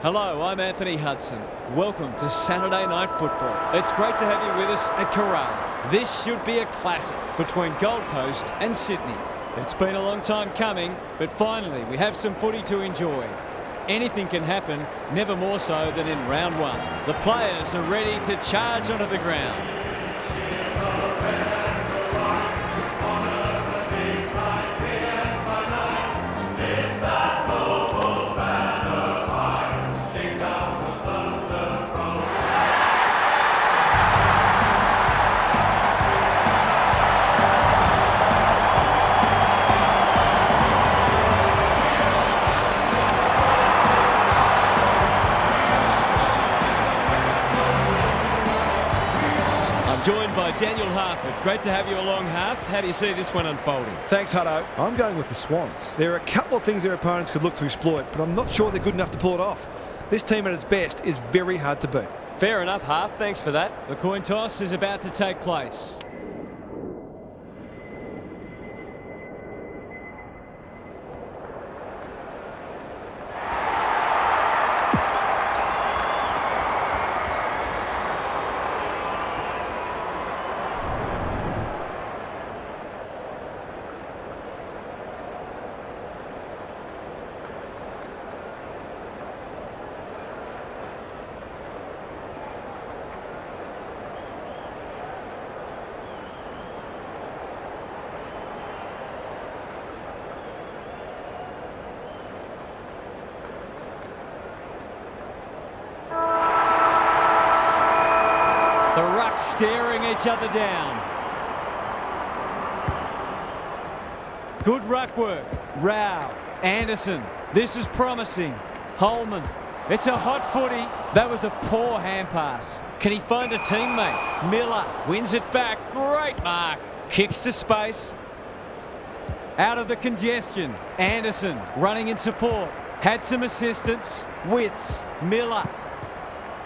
Hello, I'm Anthony Hudson. Welcome to Saturday Night Football. It's great to have you with us at Kerala. This should be a classic between Gold Coast and Sydney. It's been a long time coming, but finally we have some footy to enjoy. Anything can happen, never more so than in round one. The players are ready to charge onto the ground. Joined by Daniel Harford. Great to have you along, Harf. How do you see this one unfolding? Thanks, Hutto. I'm going with the Swans. There are a couple of things their opponents could look to exploit, but I'm not sure they're good enough to pull it off. This team at its best is very hard to beat. Fair enough, Harf. Thanks for that. The coin toss is about to take place. The rucks staring each other down. Good ruck work. Rao. Anderson. This is promising. Holman. It's a hot footy. That was a poor hand pass. Can he find a teammate? Miller wins it back. Great mark. Kicks to space. Out of the congestion. Anderson running in support. Had some assistance. Witts. Miller.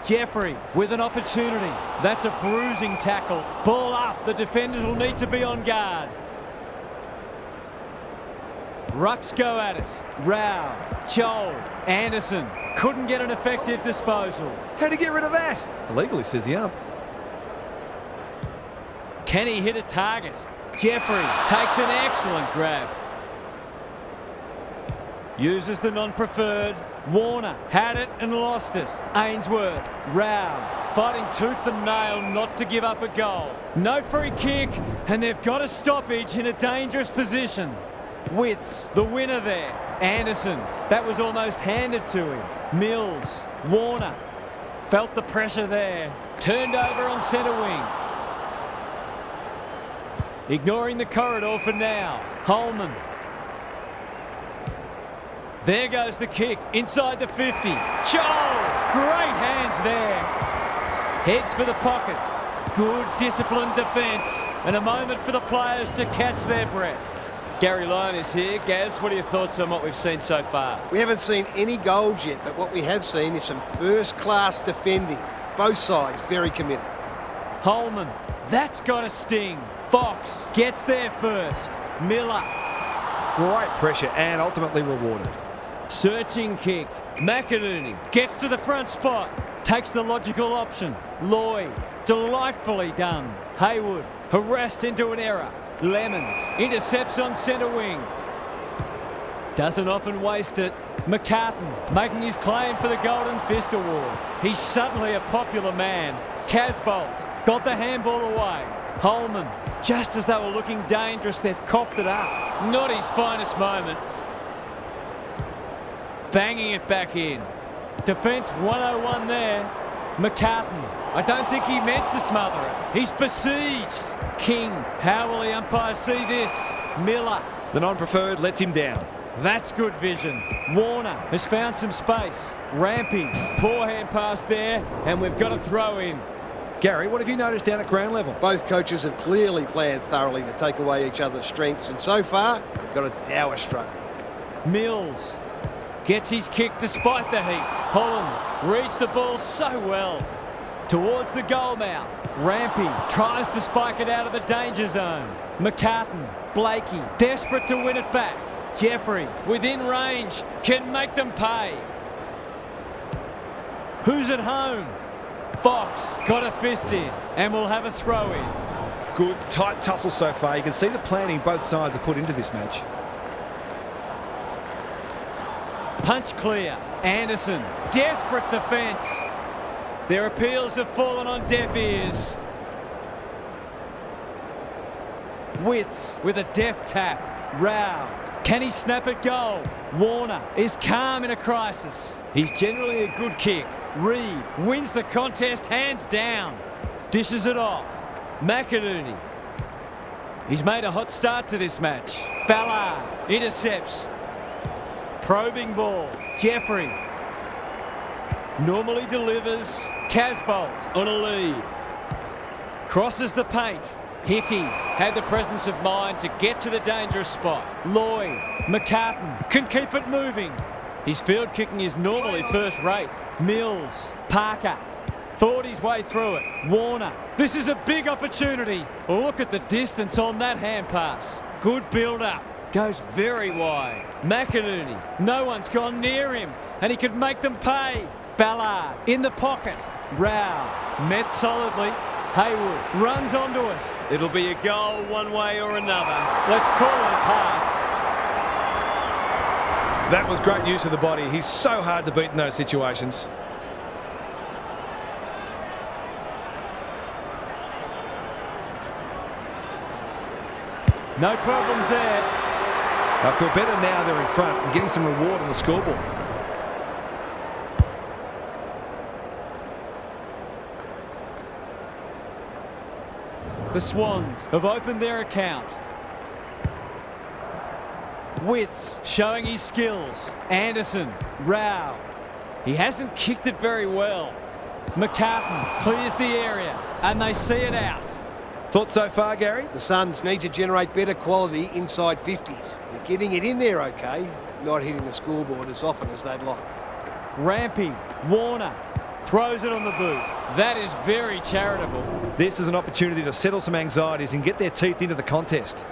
Jeffrey with an opportunity. That's a bruising tackle. Ball up. The defenders will need to be on guard. Rucks go at it. Rao. Chol. Anderson. Couldn't get an effective disposal. How'd he get rid of that? Illegally, says the ump. Can he hit a target? Jeffrey takes an excellent grab. Uses the non-preferred. Warner had it and lost it. Ainsworth. Rao. Fighting tooth and nail not to give up a goal. No free kick, and they've got a stoppage in a dangerous position. Witts, the winner there. Anderson. That was almost handed to him. Mills. Warner. Felt the pressure there. Turned over on centre wing. Ignoring the corridor for now. Holman. There goes the kick, inside the 50. Chol! Great hands there. Heads for the pocket. Good disciplined defence. And a moment for the players to catch their breath. Gary Lyon is here. Gaz, what are your thoughts on what we've seen so far? We haven't seen any goals yet, but what we have seen is some first-class defending. Both sides very committed. Holman, that's got a sting. Fox gets there first. Miller. Great pressure and ultimately rewarded. Searching kick. McInerney gets to the front spot. Takes the logical option. Lloyd. Delightfully done. Haywood. Harassed into an error. Lemons. Intercepts on centre wing. Doesn't often waste it. McCartan making his claim for the Golden Fist Award. He's suddenly a popular man. Casbolt got the handball away. Holman. Just as they were looking dangerous, they've coughed it up. Not his finest moment. Banging it back in. Defence 101 there. McCartan. I don't think he meant to smother it. He's besieged. King. How will the umpires see this? Miller. The non-preferred lets him down. That's good vision. Warner has found some space. Rampy. Poor hand pass there, and we've got a throw in. Gary, what have you noticed down at ground level? Both coaches have clearly planned thoroughly to take away each other's strengths, and so far, they've got a dour struggle. Mills. Gets his kick despite the heat. Hollins reads the ball so well. Towards the goal mouth. Rampy tries to spike it out of the danger zone. McCartan, Blakey, desperate to win it back. Jeffrey, within range, can make them pay. Who's at home? Fox got a fist in and will have a throw in. Good, tight tussle so far. You can see the planning both sides have put into this match. Punch clear. Anderson, desperate defence. Their appeals have fallen on deaf ears. Witts with a deft tap. Rao. Can he snap at goal? Warner is calm in a crisis. He's generally a good kick. Reed wins the contest hands down. Dishes it off. McInerney. He's made a hot start to this match. Ballard intercepts. Probing ball. Jeffrey. Normally delivers. Casbolt on a lead. Crosses the paint. Hickey had the presence of mind to get to the dangerous spot. Lloyd. McCartan can keep it moving. His field kicking is normally first rate. Mills. Parker. Thought his way through it. Warner. This is a big opportunity. Look at the distance on that hand pass. Good build-up. Goes very wide. McInerney. No one's gone near him, and he could make them pay. Ballard in the pocket. Rao met solidly. Haywood runs onto it. It'll be a goal one way or another. Let's call it a pass. That was great use of the body. He's so hard to beat in those situations. No problems there. I feel better now they're in front and getting some reward on the scoreboard. The Swans have opened their account. Witts showing his skills. Anderson. Rao. He hasn't kicked it very well. McCartan clears the area and they see it out. Thoughts so far, Gary? The Suns need to generate better quality inside 50s. They're getting it in there okay, but not hitting the scoreboard as often as they'd like. Rampy. Warner throws it on the boot. That is very charitable. This is an opportunity to settle some anxieties and get their teeth into the contest.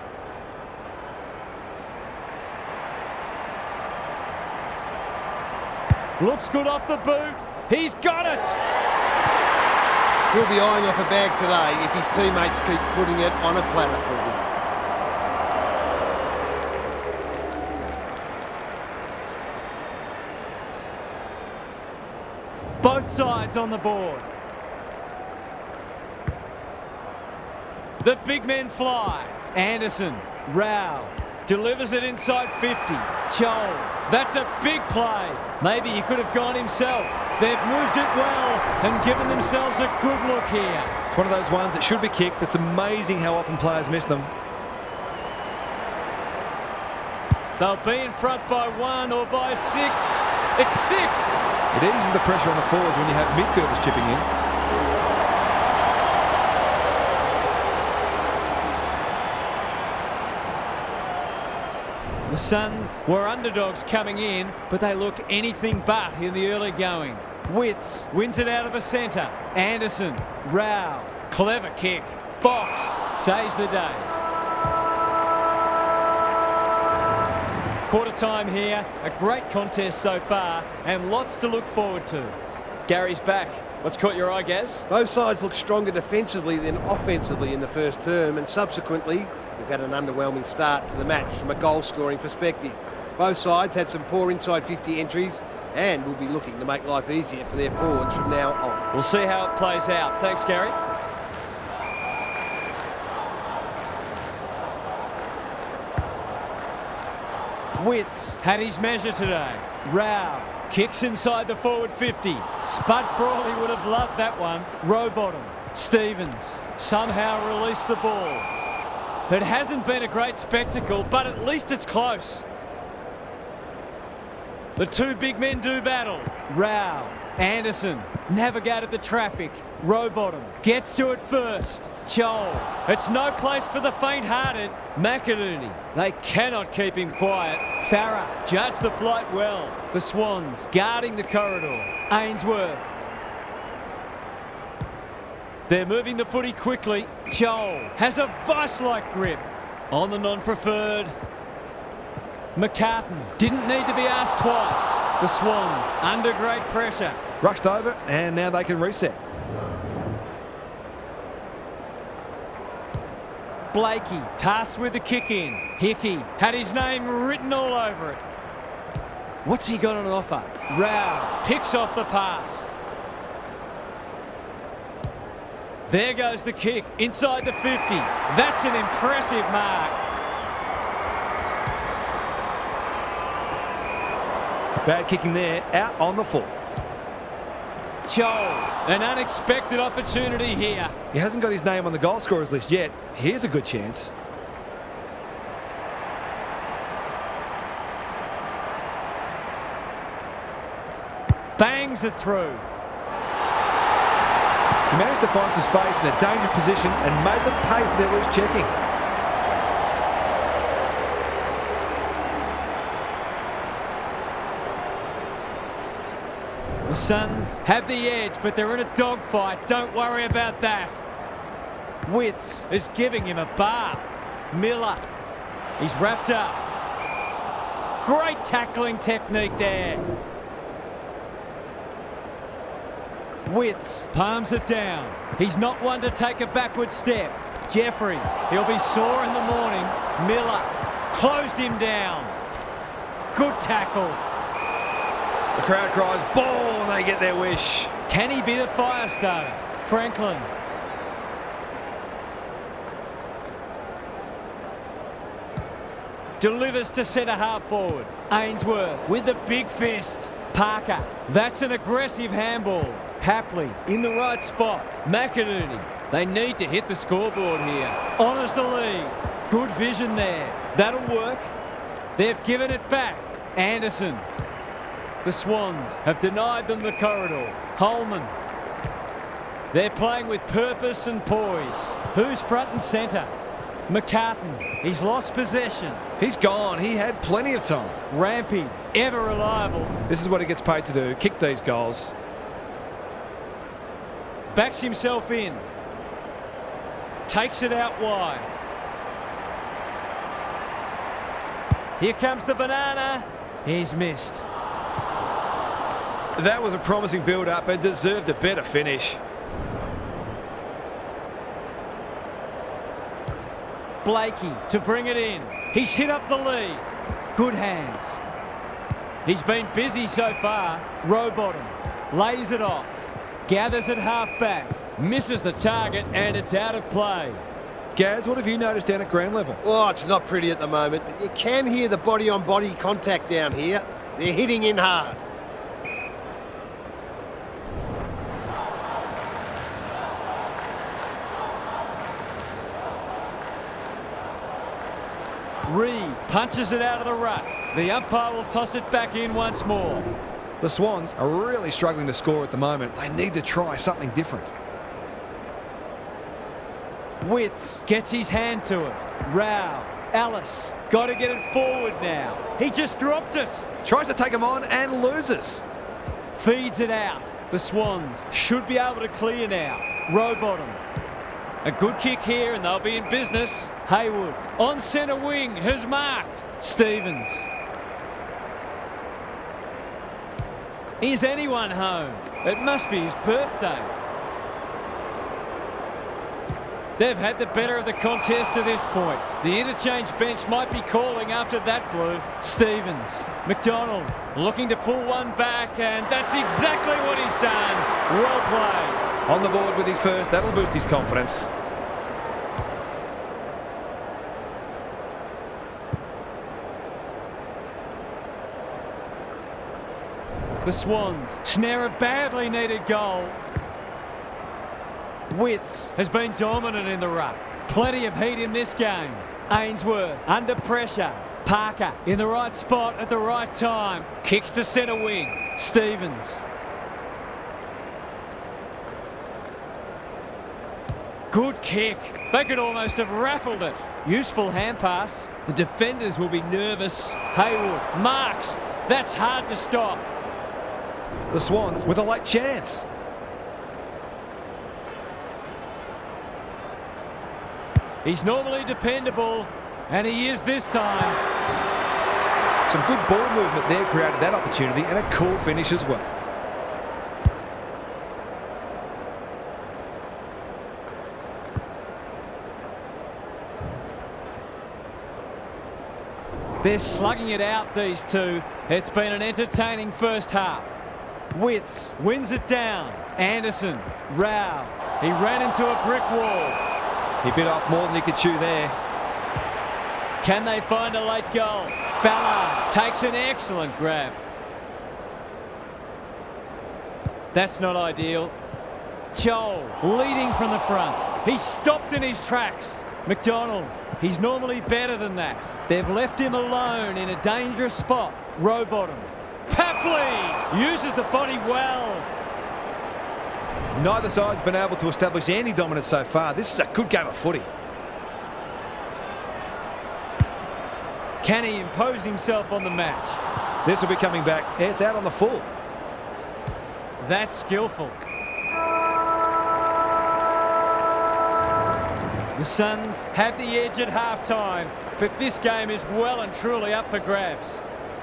Looks good off the boot. He's got it. He'll be eyeing off a bag today if his teammates keep putting it on a platter for him. Both sides on the board. The big men fly. Anderson. Rao. Delivers it inside 50. Chol. That's a big play. Maybe he could have gone himself. They've moved it well and given themselves a good look here. It's one of those ones that should be kicked, but it's amazing how often players miss them. They'll be in front by 1 or by 6. It's 6. It eases the pressure on the forwards when you have midfielders chipping in. The Suns were underdogs coming in, but they look anything but in the early going. Witts wins it out of the centre. Anderson. Rao. Clever kick. Fox saves the day. Quarter time here. A great contest so far and lots to look forward to. Gary's back. What's caught your eye, Gaz? Both sides look stronger defensively than offensively in the first term, and subsequently we've had an underwhelming start to the match from a goal-scoring perspective. Both sides had some poor inside 50 entries and will be looking to make life easier for their forwards from now on. We'll see how it plays out. Thanks, Gary. Witts had his measure today. Rao kicks inside the forward 50. Spud Frawley would have loved that one. Rowbottom. Stevens somehow released the ball. It hasn't been a great spectacle, but at least it's close. The two big men do battle. Rao. Anderson navigated the traffic. Rowbottom gets to it first. Chol. It's no place for the faint-hearted. McInerney. They cannot keep him quiet. Farah judged the flight well. The Swans guarding the corridor. Ainsworth. They're moving the footy quickly. Chol has a vice-like grip on the non-preferred. McCartan didn't need to be asked twice. The Swans under great pressure. Rushed over, and now they can reset. Blakey, tasked with the kick in. Hickey had his name written all over it. What's he got on offer? Rao picks off the pass. There goes the kick inside the 50. That's an impressive mark. Bad kicking there, out on the full. Joel, an unexpected opportunity here. He hasn't got his name on the goal scorers list yet. Here's a good chance. Bangs it through. He managed to find some space in a dangerous position and made them pay for their loose checking. The Suns have the edge, but they're in a dogfight. Don't worry about that. Witts is giving him a bath. Miller, he's wrapped up. Great tackling technique there. Witts palms it down. He's not one to take a backward step. Jeffrey, he'll be sore in the morning. Miller closed him down. Good tackle. The crowd cries ball and they get their wish. Can he be the fire starter? Franklin. Delivers to centre half forward. Ainsworth with the big fist. Parker. That's an aggressive handball. Papley in the right spot. McInerney. They need to hit the scoreboard here. Honours the lead. Good vision there. That'll work. They've given it back. Anderson. The Swans have denied them the corridor. Holman. They're playing with purpose and poise. Who's front and centre? McCartan. He's lost possession. He's gone. He had plenty of time. Rampy. Ever reliable. This is what he gets paid to do. Kick these goals. Backs himself in. Takes it out wide. Here comes the banana. He's missed. That was a promising build-up and deserved a better finish. Blakey to bring it in. He's hit up the lead. Good hands. He's been busy so far. Rowbottom lays it off. Gathers it half back. Misses the target and it's out of play. Gaz, what have you noticed down at ground level? Oh, it's not pretty at the moment, but you can hear the body-on-body contact down here. They're hitting in hard. Reed punches it out of the ruck. The umpire will toss it back in once more. The Swans are really struggling to score at the moment. They need to try something different. Witts gets his hand to it. Rao, Ellis, got to get it forward now. He just dropped it. Tries to take him on and loses. Feeds it out. The Swans should be able to clear now. Rowbottom. A good kick here and they'll be in business. Haywood on centre wing has marked. Stevens. Is anyone home? It must be his birthday. They've had the better of the contest to this point. The interchange bench might be calling after that blue. Stevens. McDonald looking to pull one back and that's exactly what he's done. Well played. On the board with his first, that'll boost his confidence. The Swans snare a badly needed goal. Witts has been dominant in the ruck. Plenty of heat in this game. Ainsworth under pressure. Parker in the right spot at the right time. Kicks to centre wing. Stevens. Good kick. They could almost have raffled it. Useful hand pass. The defenders will be nervous. Haywood marks. That's hard to stop. The Swans with a late chance. He's normally dependable, and he is this time. Some good ball movement there created that opportunity and a cool finish as well. They're slugging it out, these two. It's been an entertaining first half. Witts wins it down. Anderson, Rao. He ran into a brick wall. He bit off more than he could chew there. Can they find a late goal? Ballard takes an excellent grab. That's not ideal. Joel leading from the front. He's stopped in his tracks. McDonald, he's normally better than that. They've left him alone in a dangerous spot. Rowbottom. Papley uses the body well. Neither side's been able to establish any dominance so far. This is a good game of footy. Can he impose himself on the match? This will be coming back. It's out on the full. That's skillful. The Suns have the edge at half-time, but this game is well and truly up for grabs.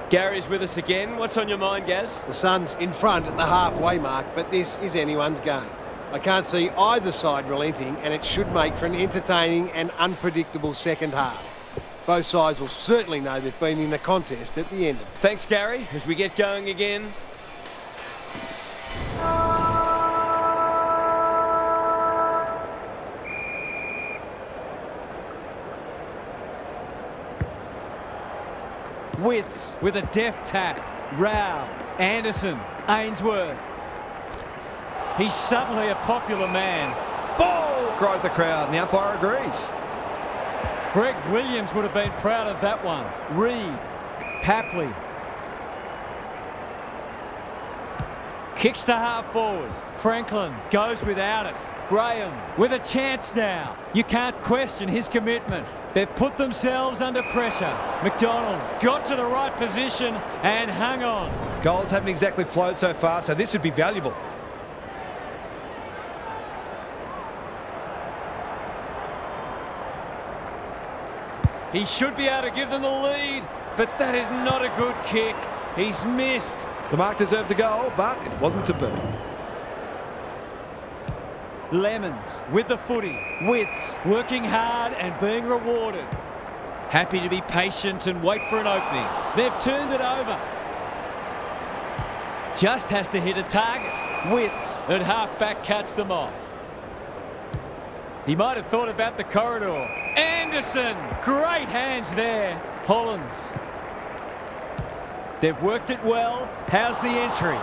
Gary's with us again. What's on your mind, Gaz? The Suns in front at the halfway mark, but this is anyone's game. I can't see either side relenting, and it should make for an entertaining and unpredictable second half. Both sides will certainly know they've been in a contest at the end of it. Thanks, Gary. As we get going again. Witts with a deft tap. Rao, Anderson, Ainsworth. He's suddenly a popular man. Ball! Cries the crowd, and the umpire agrees. Greg Williams would have been proud of that one. Reed, Papley. Kicks to half forward. Franklin goes without it. Graham with a chance now. You can't question his commitment. They've put themselves under pressure. McDonald got to the right position and hung on. Goals haven't exactly flowed so far, so this would be valuable. He should be able to give them the lead, but that is not a good kick. He's missed. The mark deserved a goal, but it wasn't to be. Lemons with the footy. Witts working hard and being rewarded. Happy to be patient and wait for an opening. They've turned it over. Just has to hit a target. Witts at half-back cuts them off. He might have thought about the corridor. Anderson! Great hands there. Hollins. They've worked it well. How's the entry?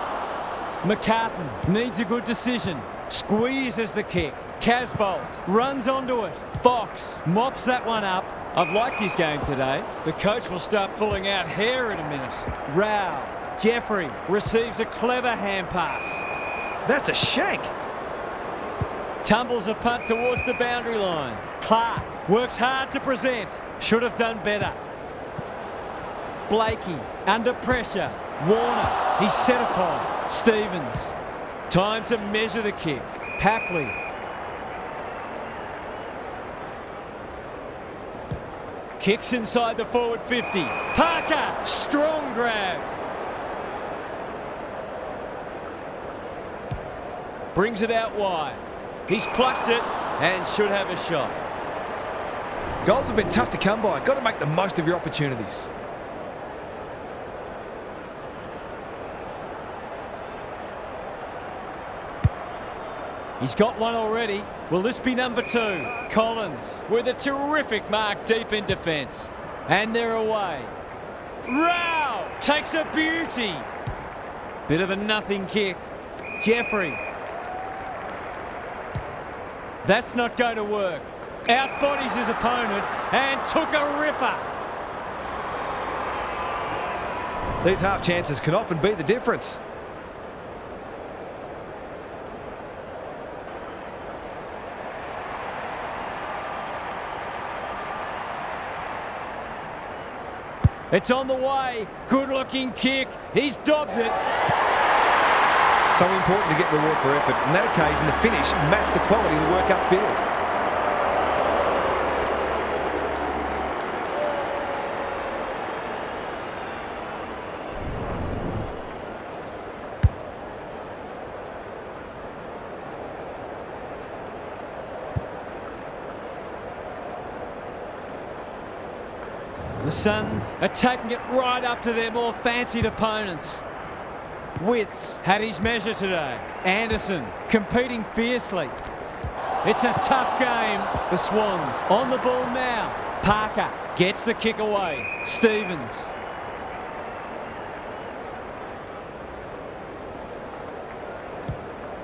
McCartan needs a good decision. Squeezes the kick. Casbolt runs onto it. Fox mops that one up. I've liked his game today. The coach will start pulling out hair in a minute. Rao. Jeffrey receives a clever hand pass. That's a shank. Tumbles a punt towards the boundary line. Clark works hard to present. Should have done better. Blakey under pressure. Warner, he's set upon. Stevens. Time to measure the kick. Papley. Kicks inside the forward 50. Parker, strong grab. Brings it out wide. He's plucked it and should have a shot. Goals have been tough to come by. Got to make the most of your opportunities. He's got one already. Will this be number 2? Collins with a terrific mark deep in defence. And they're away. Rao takes a beauty. Bit of a nothing kick. Jeffrey. That's not going to work. Outbodies his opponent and took a ripper. These half chances can often be the difference. It's on the way. Good-looking kick. He's dobbed it. So important to get reward for effort. On that occasion, the finish matched the quality of the work upfield. The Suns are taking it right up to their more fancied opponents. Witts had his measure today. Anderson competing fiercely. It's a tough game. The Swans on the ball now. Parker gets the kick away. Stevens.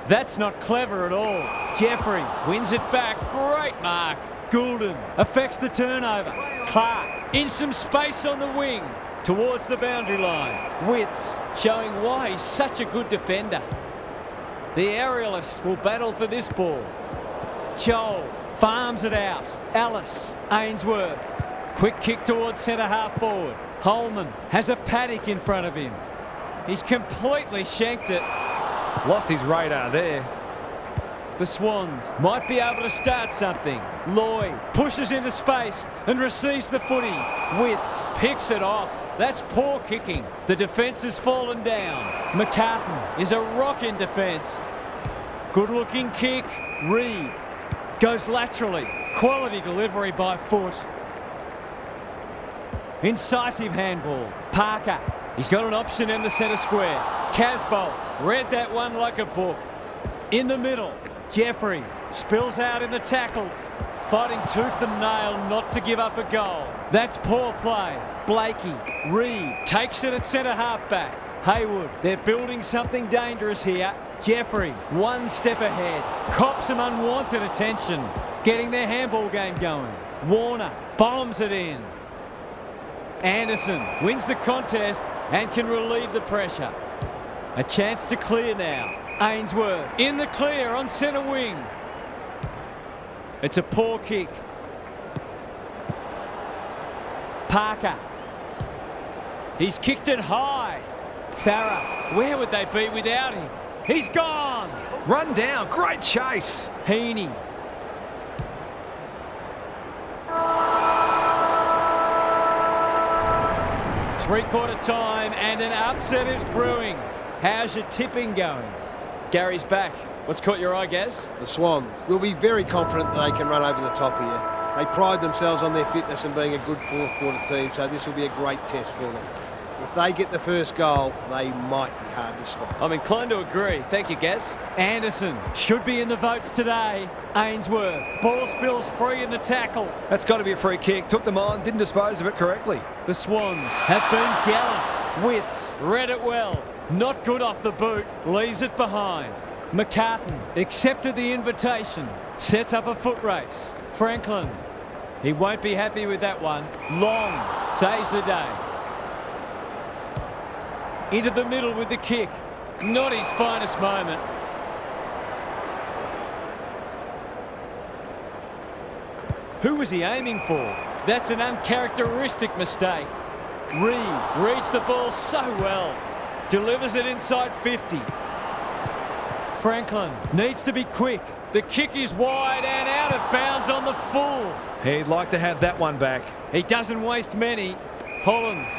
That's not clever at all. Jeffrey wins it back. Great mark. Goulden affects the turnover. Clark in some space on the wing towards the boundary line. Witts showing why he's such a good defender. The aerialist will battle for this ball. Joel farms it out. Ellis, Ainsworth. Quick kick towards centre half forward. Holman has a paddock in front of him. He's completely shanked it. Lost his radar there. The Swans might be able to start something. Lloyd pushes into space and receives the footy. Witts picks it off. That's poor kicking. The defence has fallen down. McCartan is a rock in defence. Good looking kick. Reed goes laterally. Quality delivery by foot. Incisive handball. Parker. He's got an option in the centre square. Casbolt read that one like a book. In the middle, Jeffrey spills out in the tackle. Fighting tooth and nail not to give up a goal. That's poor play. Blakey, Reed takes it at centre half-back. Hayward, they're building something dangerous here. Jeffrey, one step ahead. Cops some unwanted attention. Getting their handball game going. Warner bombs it in. Anderson wins the contest and can relieve the pressure. A chance to clear now. Ainsworth in the clear on centre wing. It's a poor kick. Parker. He's kicked it high. Farah, where would they be without him? He's gone. Run down. Great chase. Heaney. Three-quarter time and an upset is brewing. How's your tipping going? Gary's back. What's caught your eye, Gaz? The Swans will be very confident that they can run over the top here. They pride themselves on their fitness and being a good fourth quarter team, so this will be a great test for them. If they get the first goal, they might be hard to stop. I'm inclined to agree. Thank you, Gaz. Anderson should be in the votes today. Ainsworth. Ball spills free in the tackle. That's got to be a free kick. Took them on, didn't dispose of it correctly. The Swans have been gallant. Witts read it well. Not good off the boot. Leaves it behind. McCartan accepted the invitation. Sets up a foot race. Franklin. He won't be happy with that one. Long saves the day. Into the middle with the kick. Not his finest moment. Who was he aiming for? That's an uncharacteristic mistake. Reed reads the ball so well. Delivers it inside 50. Franklin needs to be quick. The kick is wide and out of bounds on the full. He'd like to have that one back. He doesn't waste many. Hollins.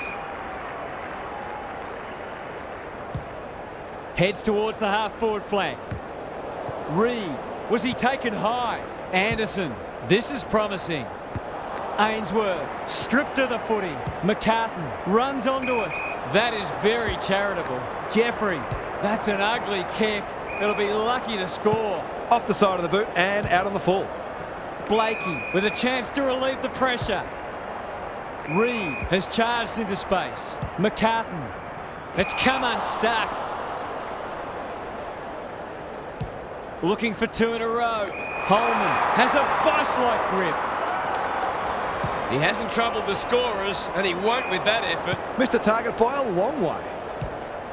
Heads towards the half-forward flank. Reed. Was he taken high? Anderson. This is promising. Ainsworth. Stripped of the footy. McCartan runs onto it. That is very charitable. Jeffrey. That's an ugly kick. It'll be lucky to score. Off the side of the boot and out on the full. Blakey with a chance to relieve the pressure. Reed has charged into space. McCartan. It's come unstuck. Looking for two in a row. Holman has a vice-like grip. He hasn't troubled the scorers, and he won't with that effort. Missed the target by a long way.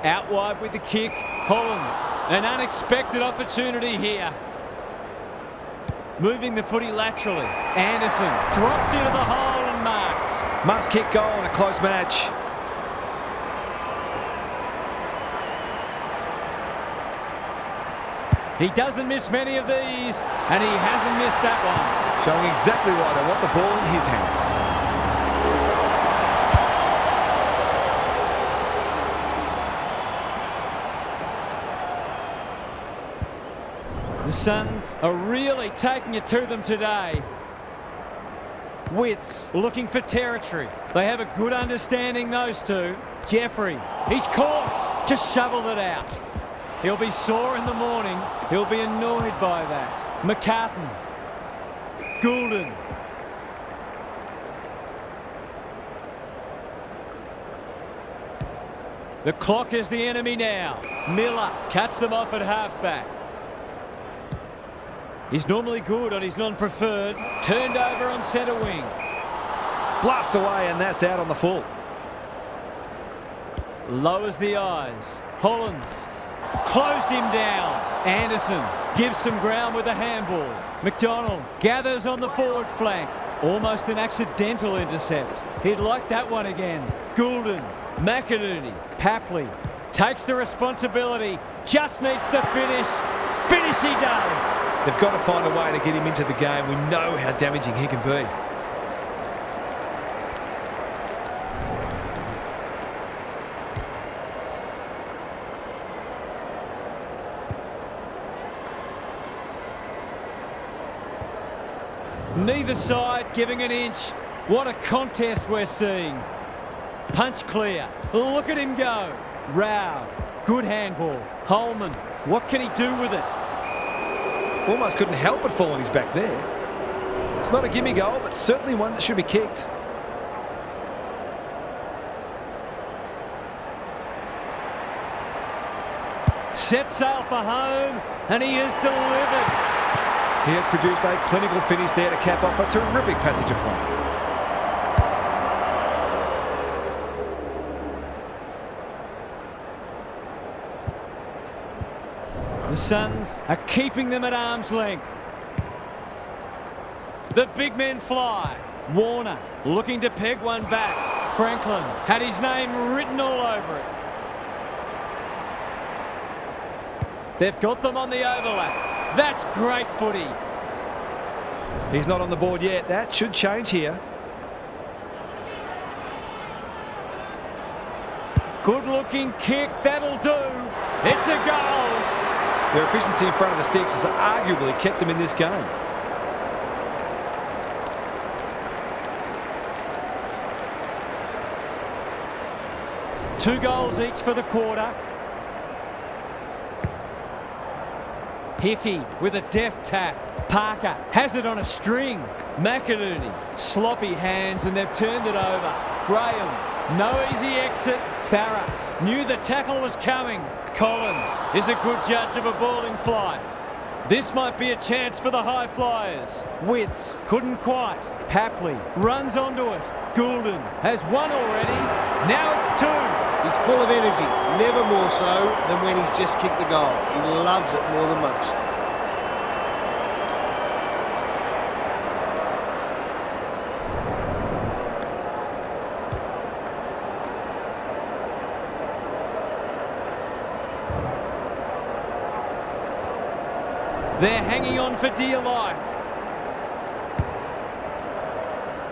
Out wide with the kick. Hollins. An unexpected opportunity here. Moving the footy laterally. Anderson drops into the hole and marks. Must kick goal in a close match. He doesn't miss many of these, and he hasn't missed that one. Showing exactly why they want the ball in his hands. The Suns are really taking it to them today. Witts looking for territory. They have a good understanding, those two. Jeffrey, he's caught. Just shoveled it out. He'll be sore in the morning. He'll be annoyed by that. McCartan. Goulden. The clock is the enemy now. Miller cuts them off at halfback. He's normally good on his non-preferred. Turned over on centre wing. Blast away, and that's out on the full. Lowers the eyes. Hollins closed him down. Anderson gives some ground with a handball. McDonald gathers on the forward flank. Almost an accidental intercept. He'd like that one again. Goulden, McInerney, Papley takes the responsibility. Just needs to finish. Finish he does. They've got to find a way to get him into the game. We know how damaging he can be. Neither side giving an inch. What a contest we're seeing. Punch clear. Look at him go. Rao. Good handball. Holman. What can he do with it? Almost couldn't help but fall on his back there. It's not a gimme goal, but certainly one that should be kicked. Set sail for home, and he is delivered. He has produced a clinical finish there to cap off a terrific passage of play. The Suns are keeping them at arm's length. The big men fly. Warner looking to peg one back. Franklin had his name written all over it. They've got them on the overlap. That's great footy. He's not on the board yet. That should change here. Good looking kick. That'll do. It's a goal. Their efficiency in front of the sticks has arguably kept them in this game. Two goals each for the quarter. Hickey with a deft tap. Parker has it on a string. McInerney, sloppy hands, and they've turned it over. Graham, no easy exit. Farah knew the tackle was coming. Collins is a good judge of a ball in flight. This might be a chance for the high flyers. Witts couldn't quite. Papley runs onto it. Goulden has one already. Now it's two. He's full of energy, never more so than when he's just kicked the goal. He loves it more than most. They're hanging on for dear life.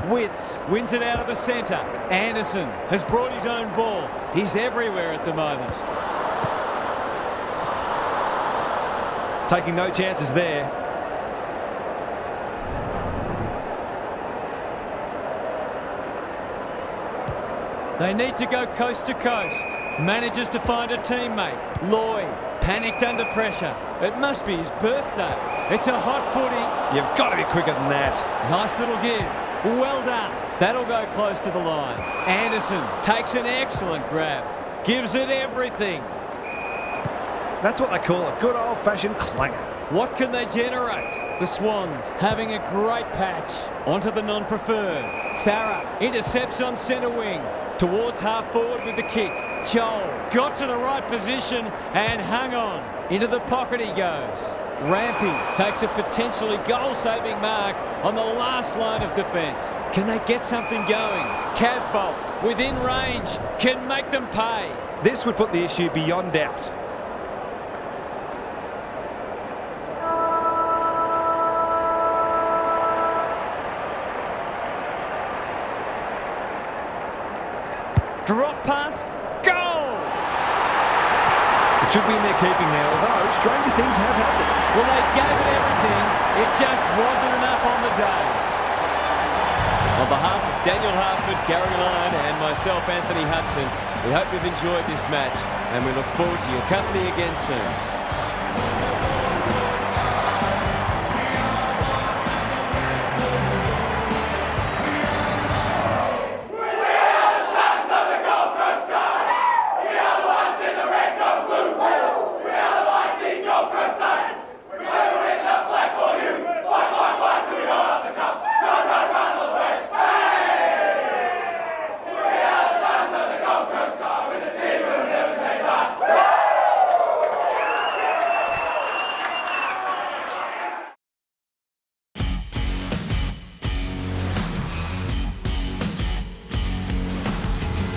Witts wins it out of the centre. Anderson has brought his own ball. He's everywhere at the moment. Taking no chances there. They need to go coast to coast. Manages to find a teammate. Lloyd panicked under pressure. It must be his birthday. It's a hot footy. You've got to be quicker than that. Nice little give. Well done. That'll go close to the line. Anderson takes an excellent grab. Gives it everything. That's what they call a good old-fashioned clanger. What can they generate? The Swans having a great patch. Onto the non-preferred. Farah intercepts on centre wing. Towards half forward with the kick. Joel got to the right position and hung on. Into the pocket he goes. Rampy takes a potentially goal-saving mark on the last line of defence. Can they get something going? Casbolt, within range, can make them pay. This would put the issue beyond doubt. Drop punt, goal! It should be in their keeping now, although stranger things have happened. Well, they gave it everything. It just wasn't enough on the day. Daniel Harford, Gary Lyon and myself, Anthony Hudson. We hope you've enjoyed this match and we look forward to your company again soon.